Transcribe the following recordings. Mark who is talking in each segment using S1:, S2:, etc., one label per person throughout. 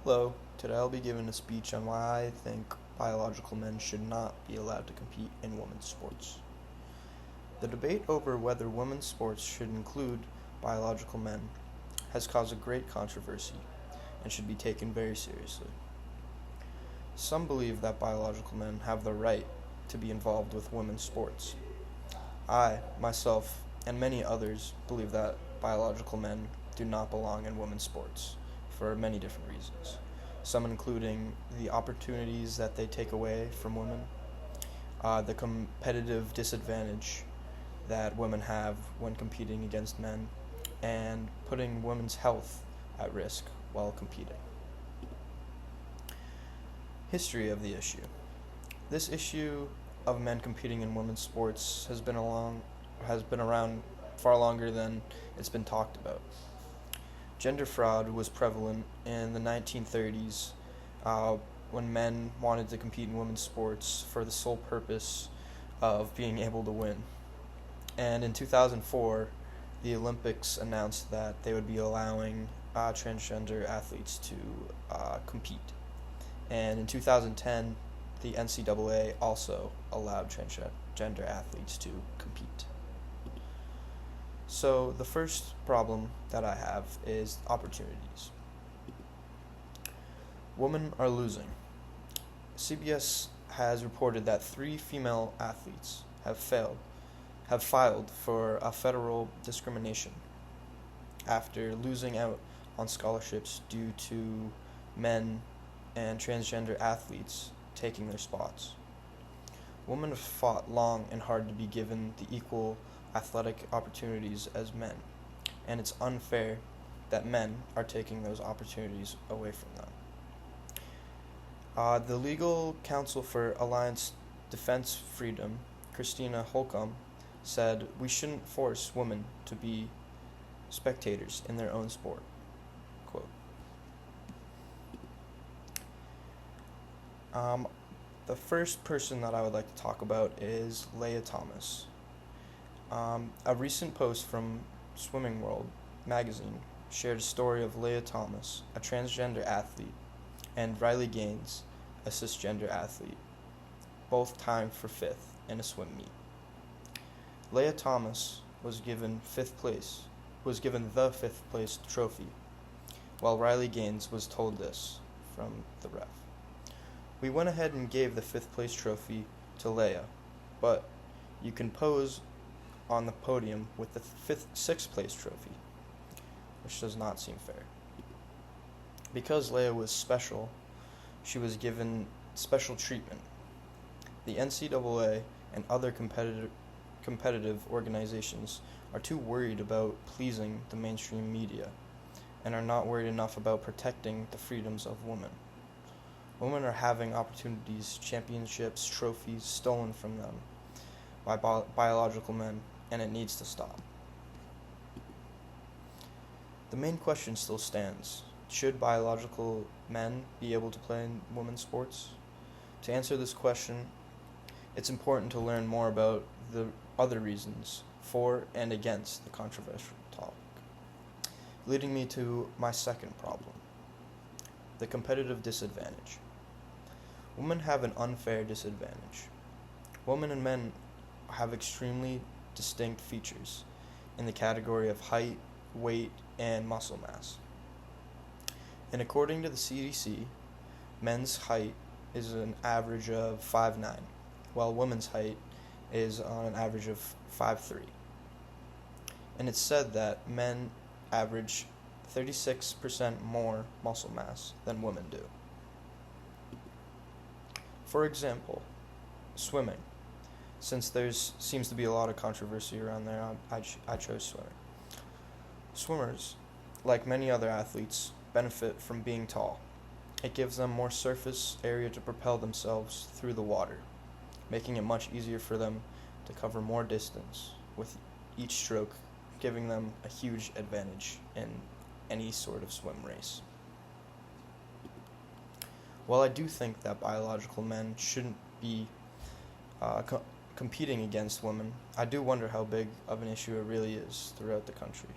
S1: Hello, today I'll be giving a speech on why I think biological men should not be allowed to compete in women's sports. The debate over whether women's sports should include biological men has caused a great controversy and should be taken very seriously. Some believe that biological men have the right to be involved with women's sports. I, myself, and many others believe that biological men do not belong in women's sports for many different reasons, some including the opportunities that they take away from women, the competitive disadvantage that women have when competing against men, and putting women's health at risk while competing. History of the issue. This issue of men competing in women's sports has been around far longer than it's been talked about. Gender fraud was prevalent in the 1930s when men wanted to compete in women's sports for the sole purpose of being able to win. And in 2004, the Olympics announced that they would be allowing transgender athletes to compete. And in 2010, the NCAA also allowed transgender athletes to compete. So the first problem that I have is opportunities. Women are losing. CBS has reported that 3 female athletes have filed for a federal discrimination after losing out on scholarships due to men and transgender athletes taking their spots. Women have fought long and hard to be given the equal athletic opportunities as men, and it's unfair that men are taking those opportunities away from them. The legal counsel for Alliance Defense Freedom, Christina Holcomb, said we shouldn't force women to be spectators in their own sport. Quote. The first person that I would like to talk about is Lia Thomas. A recent post from Swimming World magazine shared a story of Lia Thomas, a transgender athlete, and Riley Gaines, a cisgender athlete, both timed for 5th in a swim meet. Lia Thomas was given the 5th place trophy, while Riley Gaines was told this from the ref. We went ahead and gave the 5th place trophy to Lia, but you can pose on the podium with the 6th place trophy, which does not seem fair. Because Lia was special, she was given special treatment. The NCAA and other competitive organizations are too worried about pleasing the mainstream media and are not worried enough about protecting the freedoms of women. Women are having opportunities, championships, trophies stolen from them by biological men, and it needs to stop. The main question still stands. Should biological men be able to play in women's sports? To answer this question, it's important to learn more about the other reasons for and against the controversial topic, leading me to my second problem, the competitive disadvantage. Women have an unfair disadvantage. Women and men have extremely distinct features in the category of height, weight, and muscle mass. And according to the CDC, men's height is an average of 5'9", while women's height is on an average of 5'3". And it's said that men average 36% more muscle mass than women do. For example, swimming. Since there seems to be a lot of controversy around there, I chose swimming. Swimmers, like many other athletes, benefit from being tall. It gives them more surface area to propel themselves through the water, making it much easier for them to cover more distance, with each stroke giving them a huge advantage in any sort of swim race. While I do think that biological men shouldn't be competing against women, I do wonder how big of an issue it really is throughout the country.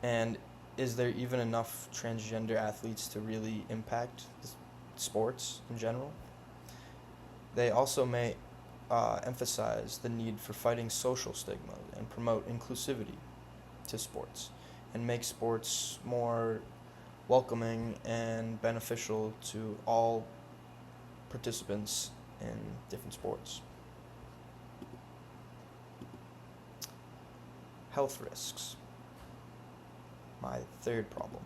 S1: And is there even enough transgender athletes to really impact sports in general? They also may emphasize the need for fighting social stigma and promote inclusivity to sports and make sports more welcoming and beneficial to all participants in different sports. Health risks. My third problem.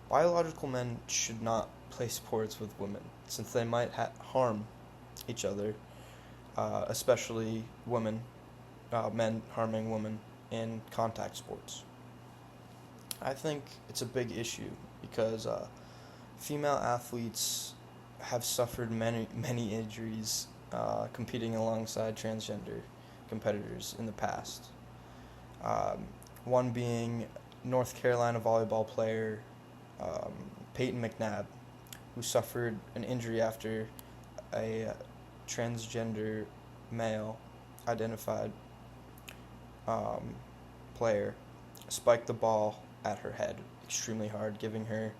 S1: Biological men should not play sports with women since they might harm each other, especially women, men harming women in contact sports. I think it's a big issue because female athletes have suffered many injuries competing alongside transgender competitors in the past. One being North Carolina volleyball player Peyton McNabb, who suffered an injury after a transgender male identified player spiked the ball at her head extremely hard, giving her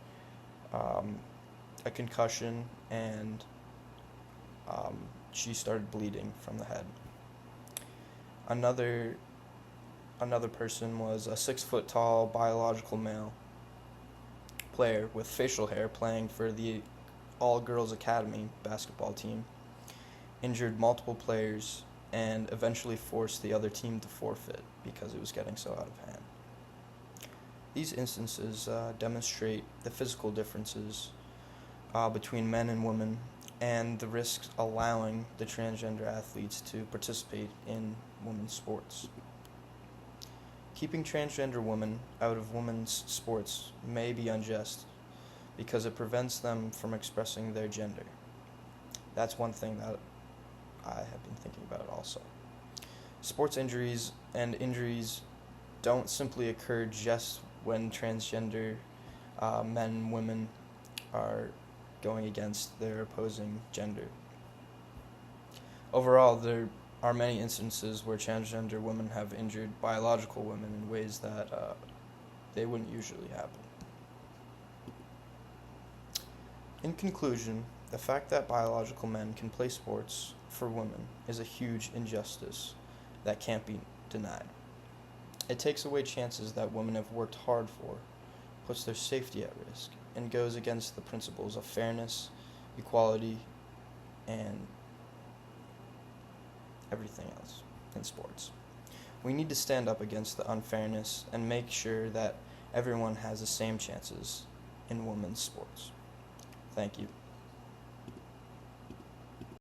S1: a concussion, and she started bleeding from the head. Another person was a 6 foot tall biological male player with facial hair playing for the all girls academy basketball team, injured multiple players and eventually forced the other team to forfeit because it was getting so out of hand. These instances demonstrate the physical differences between men and women and the risks allowing the transgender athletes to participate in women's sports. Keeping transgender women out of women's sports may be unjust because it prevents them from expressing their gender. That's one thing that I have been thinking about also. Sports injuries and injuries don't simply occur just when transgender men and women are going against their opposing gender. Overall, there are many instances where transgender women have injured biological women in ways that they wouldn't usually happen. In conclusion, the fact that biological men can play sports for women is a huge injustice that can't be denied. It takes away chances that women have worked hard for, puts their safety at risk, and goes against the principles of fairness, equality, and everything else in sports. We need to stand up against the unfairness and make sure that everyone has the same chances in women's sports. Thank you.